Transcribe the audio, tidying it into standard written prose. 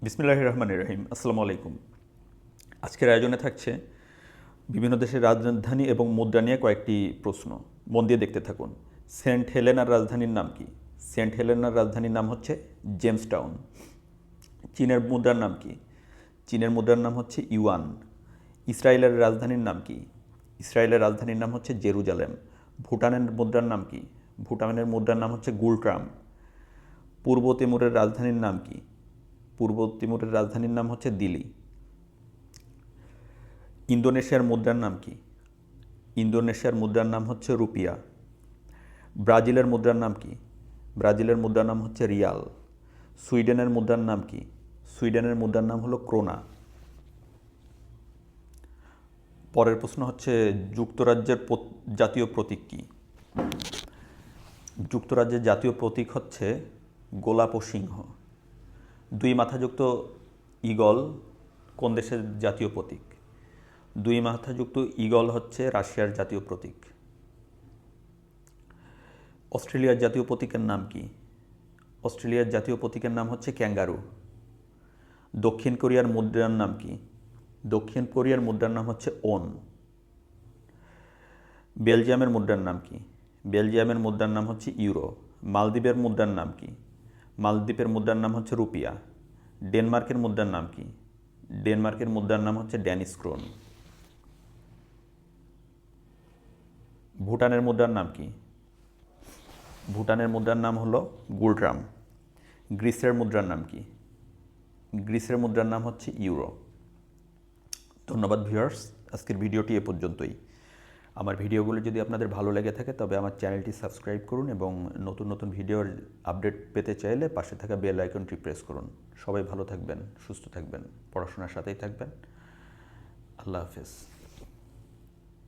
বিসমিল্লাহির রহমানির রহিম। আসসালামু আলাইকুম। আজকের আয়োজনে থাকছে বিভিন্ন দেশের রাজধানী এবং মুদ্রা নিয়ে কয়েকটি প্রশ্ন। মন দিয়ে দেখতে থাকুন। সেন্ট হেলেনার রাজধানীর নাম কি? সেন্ট হেলেনার রাজধানীর নাম হচ্ছে জেমস টাউন। চীনের মুদ্রার নাম কি? চীনের মুদ্রার নাম হচ্ছে ইউয়ান। ইসরায়েলের রাজধানীর নাম কি? ইসরায়েলের রাজধানীর নাম হচ্ছে জেরুজালেম। ভুটানের মুদ্রার নাম কি? ভুটানের মুদ্রার নাম হচ্ছে গুলট্রাম। পূর্ব তিমুরের রাজধানীর নাম কি? পূর্ব তিমুরের রাজধানীর নাম হচ্ছে দিল্লি। ইন্দোনেশিয়ার মুদ্রার নাম কি? ইন্দোনেশিয়ার মুদ্রার নাম হচ্ছে রুপিয়া। ব্রাজিলের মুদ্রার নাম কি? ব্রাজিলের মুদ্রার নাম হচ্ছে রিয়াল। সুইডেনের মুদ্রার নাম কি? সুইডেনের মুদ্রার নাম হলো ক্রোনা। পরের প্রশ্ন হচ্ছে যুক্তরাজ্যের জাতীয় প্রতীক কি? যুক্তরাজ্যের জাতীয় প্রতীক হচ্ছে গোলাপ ও সিংহ। দুই মাথাযুক্ত ঈগল কোন দেশের জাতীয় প্রতীক? দুই মাথাযুক্ত ঈগল হচ্ছে রাশিয়ার জাতীয় প্রতীক। অস্ট্রেলিয়ার জাতীয় প্রতীকের নাম কি? অস্ট্রেলিয়ার জাতীয় প্রতীকের নাম হচ্ছে ক্যাঙ্গারু। দক্ষিণ কোরিয়ার মুদ্রার নাম কি? দক্ষিণ কোরিয়ার মুদ্রার নাম হচ্ছে ওন। বেলজিয়ামের মুদ্রার নাম কি? বেলজিয়ামের মুদ্রার নাম হচ্ছে ইউরো। মালদ্বীপের মুদ্রার নাম কি? মালদ্বীপের মুদ্রার নাম হচ্ছে রুপিয়া। ডেনমার্কের মুদ্রার নাম কি? ডেনমার্কের মুদ্রার নাম হচ্ছে ড্যানিশ ক্রোন। ভুটানের মুদ্রার নাম কি? ভুটানের মুদ্রার নাম হলো গুলট্রাম। গ্রিসের মুদ্রার নাম কি? গ্রিসের মুদ্রার নাম হচ্ছে ইউরো। ধন্যবাদ ভিউয়ার্স, আজকের ভিডিওটি এ পর্যন্তই। আমার ভিডিওগুলো যদি আপনাদের ভালো লেগে থাকে তবে আমার চ্যানেলটি সাবস্ক্রাইব করুন এবং নতুন নতুন ভিডিওর আপডেট পেতে চাইলে পাশে থাকা বেল আইকনটি প্রেস করুন। সবাই ভালো থাকবেন, সুস্থ থাকবেন, পড়াশোনার সাথেই থাকবেন। আল্লাহ হাফেজ।